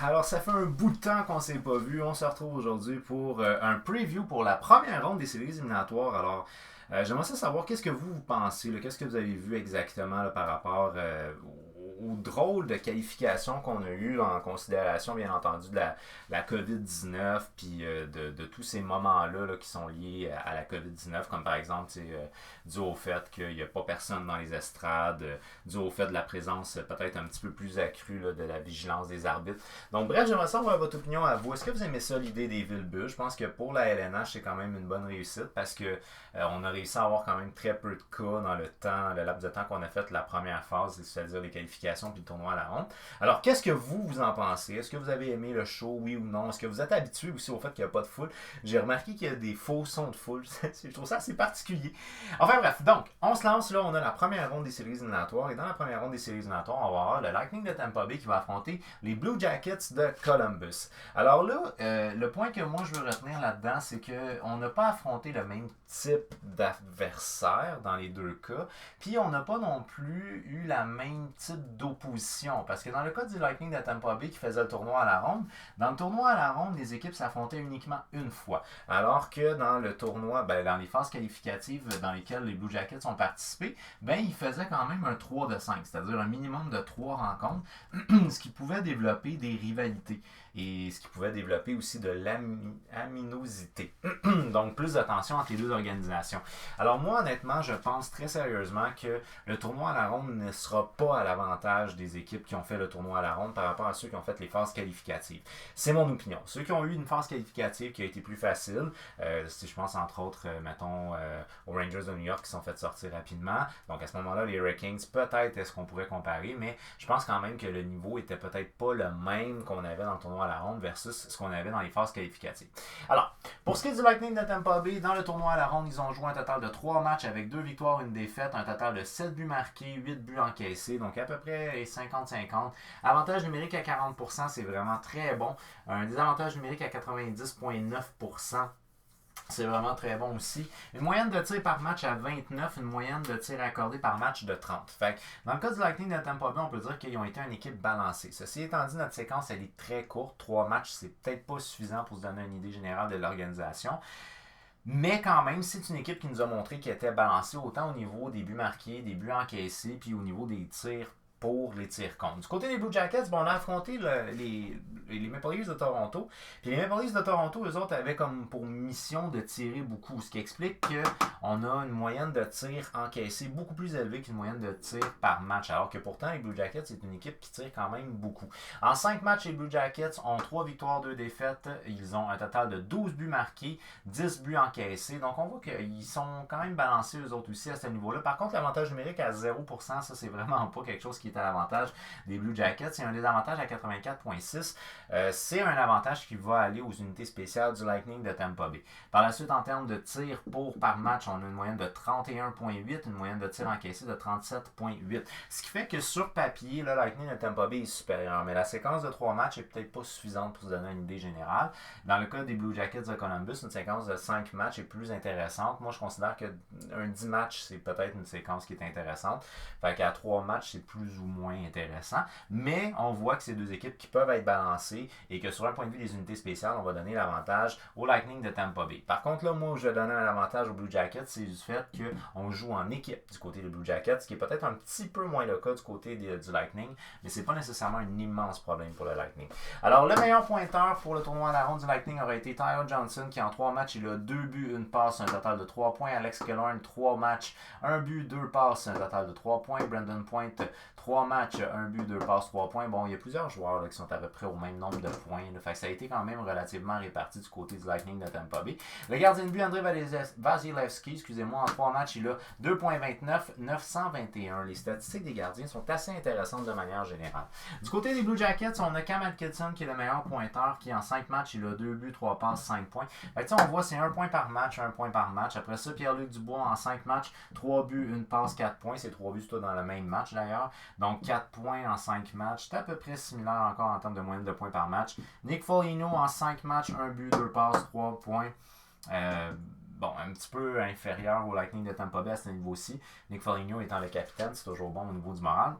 Alors ça fait un bout de temps qu'on s'est pas vu. On se retrouve aujourd'hui pour un preview pour la première ronde des séries éliminatoires. Alors j'aimerais savoir qu'est-ce que vous pensez, là, qu'est-ce que vous avez vu exactement là, par rapport au drôle de qualification qu'on a eu en considération bien entendu de la COVID-19 puis de tous ces moments-là là, qui sont liés à la COVID-19, comme par exemple dû au fait qu'il n'y a pas personne dans les estrades, dû au fait de la présence peut-être un petit peu plus accrue là, de la vigilance des arbitres. Donc bref, j'aimerais savoir votre opinion à vous. Est-ce que vous aimez ça, l'idée des villes-bulles? Je pense que pour la LNH, c'est quand même une bonne réussite parce que on a réussi à avoir quand même très peu de cas dans le laps de temps qu'on a fait la première phase, c'est-à-dire les qualifications puis le tournoi à la ronde. Alors, qu'est-ce que vous en pensez? Est-ce que vous avez aimé le show, oui ou non? Est-ce que vous êtes habitué aussi au fait qu'il n'y a pas de foule? J'ai remarqué qu'il y a des faux sons de foule. Je trouve ça assez particulier. Enfin bref, donc, on se lance là, on a la première ronde des séries éliminatoires et dans la première ronde des séries éliminatoires, on va avoir le Lightning de Tampa Bay qui va affronter les Blue Jackets de Columbus. Alors là, le point que moi je veux retenir là-dedans, c'est qu'on n'a pas affronté le même type d'adversaire dans les deux cas, puis on n'a pas non plus eu la même type d'opposition, parce que dans le cas du Lightning de Tampa Bay qui faisait le tournoi à la ronde, dans le tournoi à la ronde, les équipes s'affrontaient uniquement une fois, alors que dans le tournoi, dans les phases qualificatives dans lesquelles les Blue Jackets ont participé, ils faisaient quand même un 3 de 5, c'est-à-dire un minimum de 3 rencontres, ce qui pouvait développer des rivalités et ce qui pouvait développer aussi de l'aminosité. Donc plus de tension entre les deux organisations. Alors moi, honnêtement, je pense très sérieusement que le tournoi à la ronde ne sera pas à l'avantage des équipes qui ont fait le tournoi à la ronde par rapport à ceux qui ont fait les phases qualificatives. C'est mon opinion. Ceux qui ont eu une phase qualificative qui a été plus facile, je pense entre autres, mettons, aux Rangers de New York qui sont fait sortir rapidement. Donc à ce moment-là, les Hurricanes, peut-être est-ce qu'on pourrait comparer, mais je pense quand même que le niveau était peut-être pas le même qu'on avait dans le tournoi à la ronde versus ce qu'on avait dans les phases qualificatives. Alors, pour ce qui est du Lightning de Tampa Bay, dans le tournoi à la ronde, ils ont joué un total de 3 matchs avec 2 victoires, une défaite, un total de 7 buts marqués, 8 buts encaissés, donc à peu près 50-50. Avantage numérique à 40%, c'est vraiment très bon. Un désavantage numérique à 90,9%. C'est vraiment très bon aussi. Une moyenne de tirs par match à 29, une moyenne de tirs accordés par match de 30. Fait que dans le cas du Lightning de Tampa Bay, on peut dire qu'ils ont été une équipe balancée. Ceci étant dit, notre séquence elle est très courte. 3 matchs, c'est peut-être pas suffisant pour se donner une idée générale de l'organisation. Mais quand même, c'est une équipe qui nous a montré qu'elle était balancée autant au niveau des buts marqués, des buts encaissés, puis au niveau des tirs pour les tirs contre. Du côté des Blue Jackets, on a affronté les Maple Leafs de Toronto. Puis les Maple Leafs de Toronto, eux autres, avaient comme pour mission de tirer beaucoup. Ce qui explique qu'on a une moyenne de tirs encaissés beaucoup plus élevée qu'une moyenne de tirs par match. Alors que pourtant, les Blue Jackets, c'est une équipe qui tire quand même beaucoup. En 5 matchs, les Blue Jackets ont 3 victoires, 2 défaites. Ils ont un total de 12 buts marqués, 10 buts encaissés. Donc on voit qu'ils sont quand même balancés eux autres aussi à ce niveau-là. Par contre, l'avantage numérique à 0%, ça c'est vraiment pas quelque chose qui est à l'avantage des Blue Jackets. C'est un désavantage à 84,6. C'est un avantage qui va aller aux unités spéciales du Lightning de Tampa Bay. Par la suite, en termes de tirs par match, on a une moyenne de 31,8, une moyenne de tirs encaissés de 37,8. Ce qui fait que sur papier, le Lightning de Tampa Bay est supérieur. Mais la séquence de 3 matchs est peut-être pas suffisante pour se donner une idée générale. Dans le cas des Blue Jackets de Columbus, une séquence de 5 matchs est plus intéressante. Moi, je considère qu'un 10 matchs, c'est peut-être une séquence qui est intéressante. Fait qu'à 3 matchs, c'est plus ou moins intéressant. Mais on voit que c'est deux équipes qui peuvent être balancées et que sur un point de vue des unités spéciales, on va donner l'avantage au Lightning de Tampa Bay. Par contre, là, moi, je vais donner un avantage aux Blue Jackets, c'est du fait qu'on joue en équipe du côté des Blue Jackets, ce qui est peut-être un petit peu moins le cas du côté du Lightning, mais c'est pas nécessairement un immense problème pour le Lightning. Alors, le meilleur pointeur pour le tournoi à la ronde du Lightning aurait été Tyler Johnson, qui en 3 matchs, il a 2 buts, 1 passe, un total de 3 points. Alex Killorn, 3 matchs, 1 but, 2 passes, un total de 3 points. Brandon Point, 3 matchs, 1 but, 2 passes, 3 points. Bon, il y a plusieurs joueurs là, qui sont à peu près au même nombre de points. Là. Fait que ça a été quand même relativement réparti du côté du Lightning de Tampa Bay. Le gardien de but, André Vasilevskiy, excusez-moi, en 3 matchs, il a 2,29, 921. Les statistiques des gardiens sont assez intéressantes de manière générale. Du côté des Blue Jackets, on a Cam Atkinson qui est le meilleur pointeur, qui en 5 matchs, il a 2 buts, 3 passes, 5 points. Fait que, on voit c'est 1 point par match, 1 point par match. Après ça, Pierre-Luc Dubois en 5 matchs, 3 buts, 1 passe, 4 points. C'est 3 buts, c'est tout dans le même match d'ailleurs. Donc 4 points en 5 matchs. C'est à peu près similaire encore en termes de moyenne de points par match. Nick Foligno en 5 matchs, 1 but, 2 passes, 3 points. Bon, un petit peu inférieur au Lightning de Tampa Bay à ce niveau-ci. Nick Foligno étant le capitaine, c'est toujours bon au niveau du moral.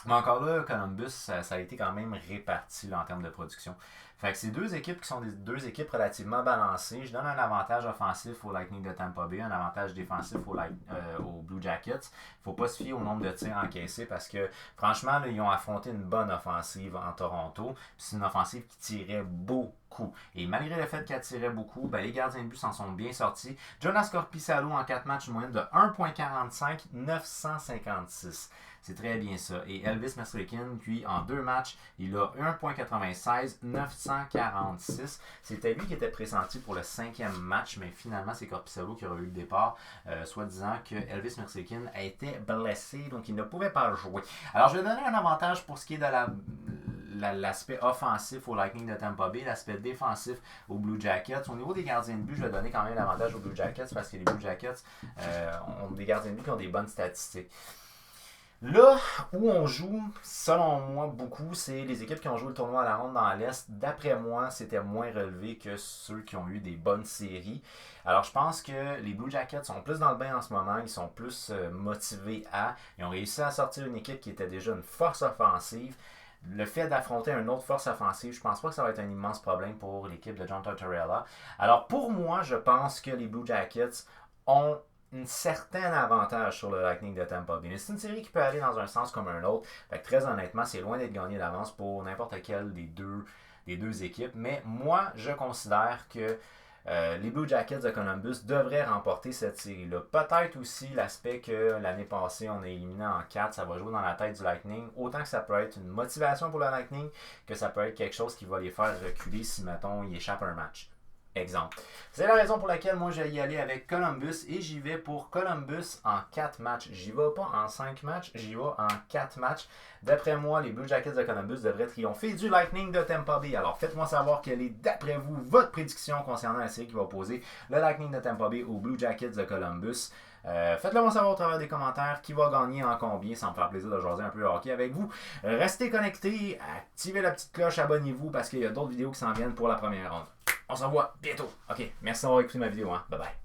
Mais encore là, Columbus, ça a été quand même réparti là, en termes de production. Fait que c'est deux équipes qui sont deux équipes relativement balancées. Je donne un avantage offensif au Lightning de Tampa Bay, un avantage défensif aux Blue Jackets. Il ne faut pas se fier au nombre de tirs encaissés parce que franchement, là, ils ont affronté une bonne offensive en Toronto. C'est une offensive qui tirait beaucoup. Et malgré le fait qu'elle tirait beaucoup, ben, les gardiens de but s'en sont bien sortis. Jonas Korpisalo en 4 matchs, une moyenne de 1,45, 956. C'est très bien ça. Et Elvis Merzlikins, lui, en 2 matchs, il a 1,96, 946. C'était lui qui était pressenti pour le 5e match, mais finalement, c'est Korpisalo qui aurait eu le départ, soit disant que Elvis Merzlikins a été blessé, donc il ne pouvait pas jouer. Alors, je vais donner un avantage pour ce qui est de l'aspect offensif au Lightning de Tampa Bay, l'aspect défensif aux Blue Jackets. Au niveau des gardiens de but, je vais donner quand même l'avantage aux Blue Jackets parce que les Blue Jackets ont des gardiens de but qui ont des bonnes statistiques. Là où on joue, selon moi, beaucoup, c'est les équipes qui ont joué le tournoi à la ronde dans l'Est. D'après moi, c'était moins relevé que ceux qui ont eu des bonnes séries. Alors, je pense que les Blue Jackets sont plus dans le bain en ce moment. Ils sont plus motivés à. Ils ont réussi à sortir une équipe qui était déjà une force offensive. Le fait d'affronter une autre force offensive, je pense pas que ça va être un immense problème pour l'équipe de John Tortorella. Alors, pour moi, je pense que les Blue Jackets ont un certain avantage sur le Lightning de Tampa Bay. C'est une série qui peut aller dans un sens comme un autre. Fait que très honnêtement, c'est loin d'être gagné d'avance pour n'importe quelle des deux équipes. Mais moi, je considère que les Blue Jackets de Columbus devraient remporter cette série-là. Peut-être aussi l'aspect que l'année passée, on a éliminé en 4, ça va jouer dans la tête du Lightning. Autant que ça peut être une motivation pour le Lightning, que ça peut être quelque chose qui va les faire reculer si, mettons, ils échappent un match. Exemple. C'est la raison pour laquelle moi je vais y aller avec Columbus et j'y vais pour Columbus en 4 matchs. J'y vais pas en 5 matchs, j'y vais en 4 matchs. D'après moi, les Blue Jackets de Columbus devraient triompher du Lightning de Tampa Bay. Alors faites-moi savoir quelle est, d'après vous, votre prédiction concernant la série qui va opposer le Lightning de Tampa Bay aux Blue Jackets de Columbus. Faites-le moi savoir au travers des commentaires qui va gagner en combien. Ça me fera plaisir de jaser un peu de hockey avec vous. Restez connectés, activez la petite cloche, abonnez-vous parce qu'il y a d'autres vidéos qui s'en viennent pour la première ronde. On se revoit bientôt. Ok, merci d'avoir écouté ma vidéo. Bye bye.